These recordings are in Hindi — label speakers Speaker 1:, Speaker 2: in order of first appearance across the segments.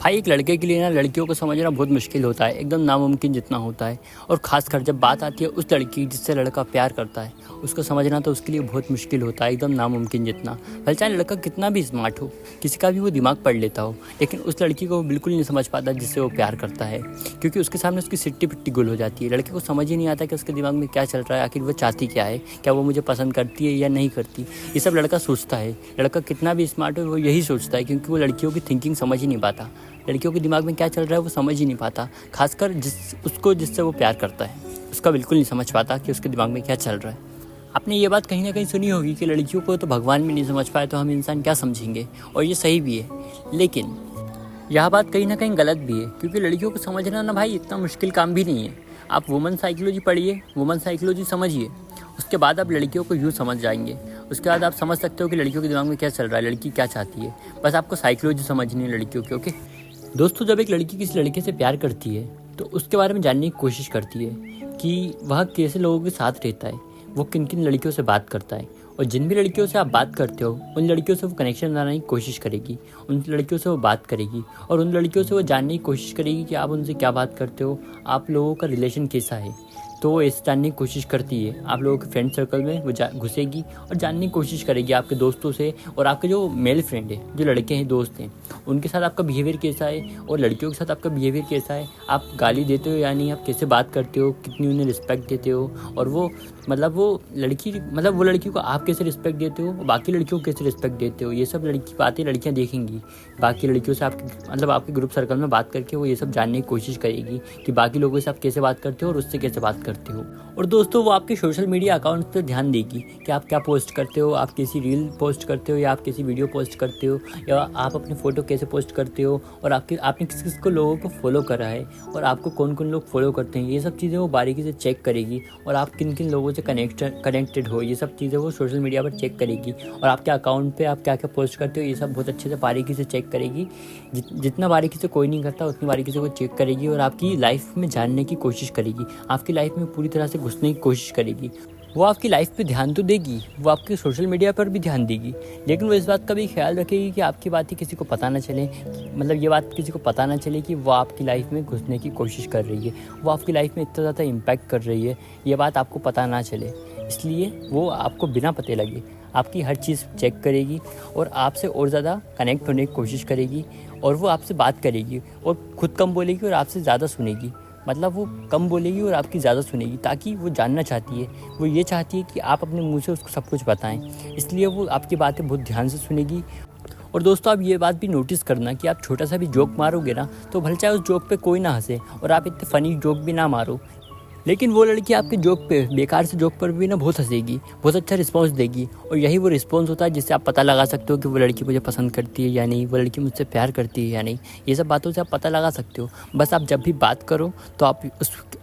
Speaker 1: भाई एक लड़के के लिए ना लड़कियों को समझना बहुत मुश्किल होता है, एकदम नामुमकिन जितना होता है। और ख़ासकर जब बात आती है उस लड़की की जिससे लड़का प्यार करता है, उसको समझना तो उसके लिए बहुत मुश्किल होता है, एकदम नामुमकिन जितना। भले चाहे लड़का कितना भी स्मार्ट हो, किसी का भी वो दिमाग पढ़ लेता हो, लेकिन उस लड़की को वो बिल्कुल नहीं समझ पाता जिससे वो प्यार करता है, क्योंकि उसके सामने उसकी सिट्टी पिट्टी गुल हो जाती है। लड़के को समझ ही नहीं आता कि उसके दिमाग में क्या चल रहा है, आखिर वो चाहती क्या है, क्या वो मुझे पसंद करती है या नहीं करती। ये सब लड़का सोचता है। लड़का कितना भी स्मार्ट हो वो यही सोचता है, क्योंकि वो लड़कियों की थिंकिंग समझ ही नहीं पाता। लड़कियों के दिमाग में क्या चल रहा है वो समझ ही नहीं पाता। खासकर जिससे वो प्यार करता है उसका बिल्कुल नहीं समझ पाता कि उसके दिमाग में क्या चल रहा है। आपने ये बात कहीं ना कहीं सुनी होगी कि लड़कियों को तो भगवान भी नहीं समझ पाए तो हम इंसान क्या समझेंगे, और ये सही भी है। लेकिन यह बात कहीं ना कहीं गलत भी है, क्योंकि लड़कियों को समझना ना भाई इतना मुश्किल काम भी नहीं है। आप वुमन साइकोलॉजी पढ़िए, वुमन साइकोलॉजी समझिए, उसके बाद आप लड़कियों को यूँ समझ जाएंगे। उसके बाद आप समझ सकते हो कि लड़कियों के दिमाग में क्या चल रहा है, लड़की क्या चाहती है। बस आपको साइकोलॉजी समझनी है लड़कियों की। ओके दोस्तों, जब एक लड़की किसी लड़के से प्यार करती है तो उसके बारे में जानने की कोशिश करती है कि वह कैसे लोगों के साथ रहता है, वो किन किन लड़कियों से बात करता है, और जिन भी लड़कियों से आप बात करते हो उन लड़कियों से वो कनेक्शन बनाने की कोशिश करेगी, उन लड़कियों से वो बात करेगी, और उन लड़कियों से वो जानने की कोशिश करेगी कि आप उनसे क्या बात करते हो, आप लोगों का रिलेशन कैसा है। तो वो इस जानने की कोशिश करती है, आप लोगों के फ्रेंड सर्कल में वो घुसेगी और जानने की कोशिश करेगी आपके दोस्तों से, और आपके जो मेल फ्रेंड है, जो लड़के हैं, दोस्त हैं, उनके साथ आपका बिहेवियर कैसा है, और लड़कियों के साथ आपका बिहेवियर कैसा है। आप गाली देते हो या नहीं, आप कैसे बात करते हो, कितनी उन्हें रिस्पेक्ट देते हो, और वो लड़की को आप कैसे रिस्पेक्ट देते हो, बाकी लड़कियों को कैसे रिस्पेक्ट देते हो। ये सब बातें लड़कियां देखेंगी। बाकी लड़कियों से आपके ग्रुप सर्कल में बात करके वो ये सब जानने की कोशिश करेगी कि बाकी लोगों से आप कैसे बात करते हो और उससे कैसे बात करते हो। और दोस्तों, वो आपके सोशल मीडिया अकाउंट पर ध्यान देगी कि आप क्या पोस्ट करते हो, आप कैसी रील पोस्ट करते हो, या आप कैसी वीडियो पोस्ट करते हो, या आप अपने फ़ोटो कैसे पोस्ट करते हो, और आपने किस किस को लोगों को फॉलो करा है, और आपको कौन कौन लोग फॉलो करते हैं। ये सब चीज़ें वो बारीकी से चेक करेगी, और आप किन किन लोगों से कनेक्टेड हो, ये सब चीज़ें वो सोशल मीडिया पर चेक करेगी। और आपके अकाउंट पे आप क्या क्या पोस्ट करते हो ये सब बहुत अच्छे से बारीकी से चेक करेगी। जितना बारीकी से कोई नहीं करता उतनी बारीकी से वो चेक करेगी, और आपकी लाइफ में जानने की कोशिश करेगी, आपकी लाइफ में पूरी तरह से घुसने की कोशिश करेगी। वो आपकी लाइफ पे ध्यान तो देगी, वो आपके सोशल मीडिया पर भी ध्यान देगी, लेकिन वो इस बात का भी ख्याल रखेगी कि आपकी बातें किसी को पता ना चले, ये बात किसी को पता ना चले कि वो आपकी लाइफ में घुसने की कोशिश कर रही है, वो आपकी लाइफ में इतना ज़्यादा इम्पैक्ट कर रही है, ये बात आपको पता ना चले। इसलिए वो आपको बिना पते लगे आपकी हर चीज़ चेक करेगी, और आपसे और ज़्यादा कनेक्ट होने की कोशिश करेगी, और वो आपसे बात करेगी और खुद कम बोलेगी और आपसे ज़्यादा सुनेगी। वो कम बोलेगी और आपकी ज़्यादा सुनेगी, ताकि वो जानना चाहती है, वो ये चाहती है कि आप अपने मुंह से उसको सब कुछ बताएं। इसलिए वो आपकी बातें बहुत ध्यान से सुनेगी। और दोस्तों, आप ये बात भी नोटिस करना कि आप छोटा सा भी जोक मारोगे ना, तो भले चाहे उस जोक पे कोई ना हंसे, और आप इतने फ़नी जोक भी ना मारो, लेकिन वो लड़की आपके जोक पे, बेकार से जोक पर भी ना बहुत हंसेगी, बहुत अच्छा रिस्पांस देगी। और यही वो रिस्पांस होता है जिससे आप पता लगा सकते हो कि वो लड़की मुझे पसंद करती है या नहीं, वो लड़की मुझसे प्यार करती है या नहीं। ये सब बातों से आप पता लगा सकते हो। बस आप जब भी बात करो तो आप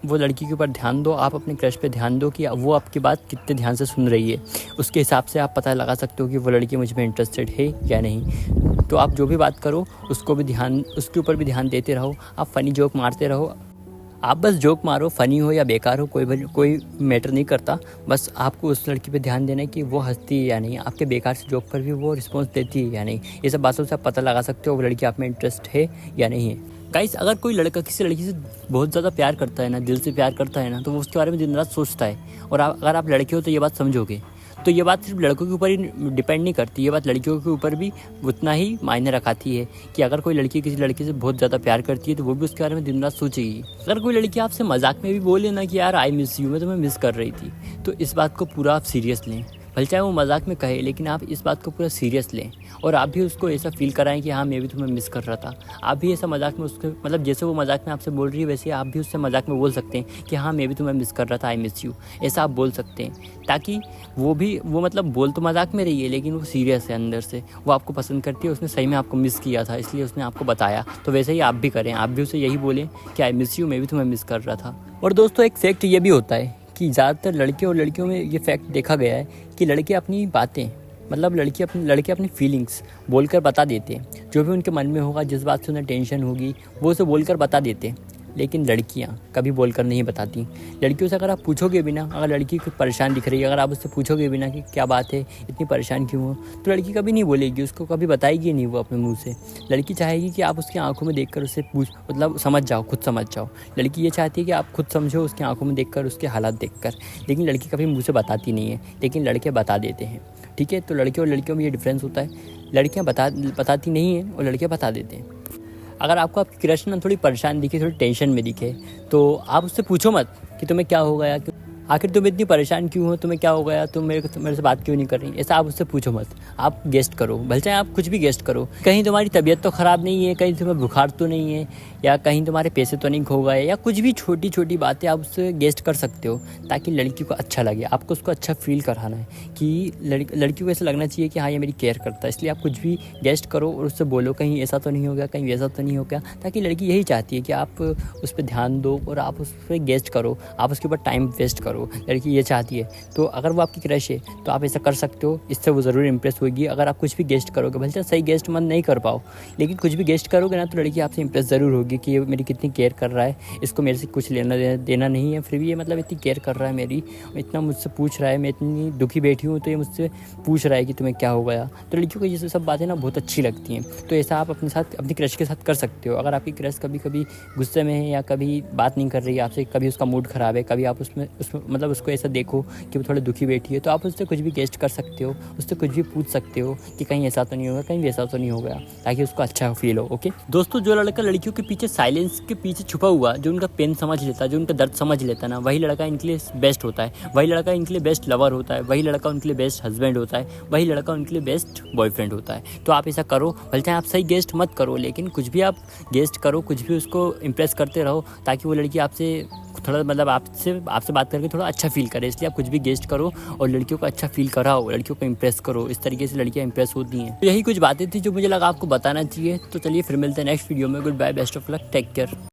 Speaker 1: वो लड़की के ऊपर ध्यान दो, आप अपने क्रश पे ध्यान दो कि वो आपकी बात कितने ध्यान से सुन रही है। उसके हिसाब से आप पता लगा सकते हो कि वो लड़की मुझ में इंटरेस्टेड है या नहीं। तो आप जो भी बात करो उसके ऊपर भी ध्यान देते रहो। आप फ़नी जोक मारते रहो। आप बस जोक मारो, फ़नी हो या बेकार हो, कोई मैटर नहीं करता। बस आपको उस लड़की पे ध्यान देना है कि वो हंसती है या नहीं, आपके बेकार से जोक पर भी वो रिस्पॉन्स देती है या नहीं। ये सब बातों से आप पता लगा सकते हो वो लड़की आप में इंटरेस्ट है या नहीं है। गाइस, अगर कोई लड़का किसी लड़की से बहुत ज़्यादा प्यार करता है ना, दिल से प्यार करता है ना, तो वो उसके बारे में दिन रात सोचता है। और अगर आप लड़के हो तो ये बात समझोगे। तो ये बात सिर्फ लड़कों के ऊपर ही डिपेंड नहीं करती, ये बात लड़कियों के ऊपर भी उतना ही मायने रखाती है कि अगर कोई लड़की किसी लड़के से बहुत ज़्यादा प्यार करती है तो वो भी उसके बारे में दिन रात सोचेगी। अगर कोई लड़की आपसे मजाक में भी बोले ना कि यार आई मिस यू, मैं तुम्हें मिस कर रही थी, तो इस बात को पूरा आप सीरियस लें। भले चाहे वो मजाक में कहे, लेकिन आप इस बात को पूरा सीरियस लें, और आप भी उसको ऐसा फील कराएं कि हाँ मैं भी तुम्हें मिस कर रहा था। आप भी ऐसा मजाक में उसके जैसे वो मजाक में आपसे बोल रही है वैसे आप भी उससे मजाक में बोल सकते हैं कि हाँ मैं भी तुम्हें मिस कर रहा था, आई मिस यू, ऐसा आप बोल सकते हैं। ताकि वो बोल तो मजाक में रही है, लेकिन वो सीरियस है अंदर से, वो आपको पसंद करती है, उसने सही में आपको मिस किया था, इसलिए उसने आपको बताया। तो वैसे ही आप भी करें, आप भी उसे यही बोलें कि आई मिस यू, मैं भी तुम्हें मिस कर रहा था। और दोस्तों, एक फैक्ट ये भी होता है कि ज़्यादातर लड़के और लड़कियों में ये फैक्ट देखा गया है कि लड़के अपनी बातें लड़के अपनी फीलिंग्स बोलकर बता देते हैं। जो भी उनके मन में होगा, जिस बात से उन्हें टेंशन होगी, वो उसे बोलकर बता देते हैं। लेकिन लड़कियाँ कभी बोलकर नहीं बताती। लड़कियों से अगर आप पूछोगे भी ना, अगर लड़की कुछ परेशान दिख रही है, अगर आप उससे पूछोगे भी ना कि क्या बात है, इतनी परेशान क्यों हो, तो लड़की कभी नहीं बोलेगी, उसको कभी बताएगी नहीं वो अपने मुँह से। लड़की चाहेगी कि आप उसकी आंखों में देखकर उससे मतलब समझ जाओ, खुद समझ जाओ। लड़की ये चाहती है कि आप खुद समझो उसकी आंखों में देखकर, उसके हालात देखकर। लेकिन लड़की कभी मुँह से बताती नहीं है, लेकिन लड़के बता देते हैं। ठीक है, तो लड़के और लड़कियों में ये डिफरेंस होता है। लड़कियाँ बताती नहीं हैं और लड़के बता देते हैं। अगर आपको आपकी क्रश ना थोड़ी परेशान दिखे, थोड़ी टेंशन में दिखे, तो आप उससे पूछो मत कि तुम्हें क्या हो गया, आखिर तुम इतनी परेशान क्यों हो, तुम्हें क्या हो गया, तुम मेरे से बात क्यों नहीं कर रही। ऐसा आप उससे पूछो मत, आप गेस्ट करो, भले चाहे आप कुछ भी गेस्ट करो। कहीं तुम्हारी तबीयत तो ख़राब नहीं है, कहीं तुम्हें बुखार तो नहीं है, या कहीं तुम्हारे पैसे तो नहीं खो गए, या कुछ भी छोटी छोटी बातें आप उससे गेस्ट कर सकते हो, ताकि लड़की को अच्छा लगे। आपको उसको अच्छा फील कराना है कि लड़की को ऐसा लगना चाहिए कि हाँ ये मेरी केयर करता है। इसलिए आप कुछ भी गेस्ट करो और उससे बोलो कहीं ऐसा तो नहीं हो गया, कहीं वैसा तो नहीं हो गया, ताकि लड़की यही चाहती है कि आप उस पर ध्यान दो और आप उस पर गेस्ट करो, आप उसके ऊपर टाइम वेस्ट करो। लड़की ये चाहती है। तो अगर वो आपकी क्रश है तो आप ऐसा कर सकते हो, इससे वो ज़रूर इंप्रेस होगी। अगर आप कुछ भी गेस्ट करोगे, भले चाहे सही गेस्ट मत नहीं कर पाओ, लेकिन कुछ भी गेस्ट करोगे ना, तो लड़की आपसे इंप्रेस ज़रूर होगी कि ये मेरी कितनी केयर कर रहा है, इसको मेरे से कुछ लेना देना नहीं है, फिर भी ये मतलब इतनी केयर कर रहा है मेरी, इतना मुझसे पूछ रहा है, मैं इतनी दुखी बैठी हूँ तो ये मुझसे पूछ रहा है कि तुम्हें क्या हो गया। तो लड़कियों को ये सब बातें ना बहुत अच्छी लगती हैं। तो ऐसा आप अपने साथ, अपनी क्रश के साथ कर सकते हो। अगर आपकी क्रश कभी कभी गुस्से में है या कभी बात नहीं कर रही है आपसे, कभी उसका मूड ख़राब है, कभी आप उसमें मतलब उसको ऐसा देखो कि वो थोड़ी दुखी बैठी है, तो आप उससे कुछ भी गेस्ट कर सकते हो, उससे कुछ भी पूछ सकते हो कि कहीं ऐसा तो नहीं होगा, कहीं वैसा तो नहीं हो गया, ताकि उसको अच्छा फील हो। ओके दोस्तों, जो लड़का लड़कियों के पीछे साइलेंस के पीछे छुपा हुआ, जो उनका पेन समझ लेता है, जो उनका दर्द समझ लेता है ना, वही लड़का इनके लिए बेस्ट होता है, वही लड़का इनके लिए बेस्ट लवर होता है, वही लड़का उनके लिए बेस्ट हस्बैंड होता है, वही लड़का उनके लिए बेस्ट बॉयफ्रेंड होता है। तो आप ऐसा करो, भले चाहे आप सही गेस्ट मत करो, लेकिन कुछ भी आप गेस्ट करो, कुछ भी उसको इम्प्रेस करते रहो, ताकि वो लड़की आपसे थोड़ा मतलब आपसे बात करके थोड़ा अच्छा फील करे। इसलिए आप कुछ भी गेस्ट करो और लड़कियों को अच्छा फील कराओ, लड़कियों को इंप्रेस करो। इस तरीके से लड़कियां इंप्रेस होती हैं। तो यही कुछ बातें थी जो मुझे लगा आपको बताना चाहिए। तो चलिए फिर मिलते हैं नेक्स्ट वीडियो में। Good bye, best of luck, take care.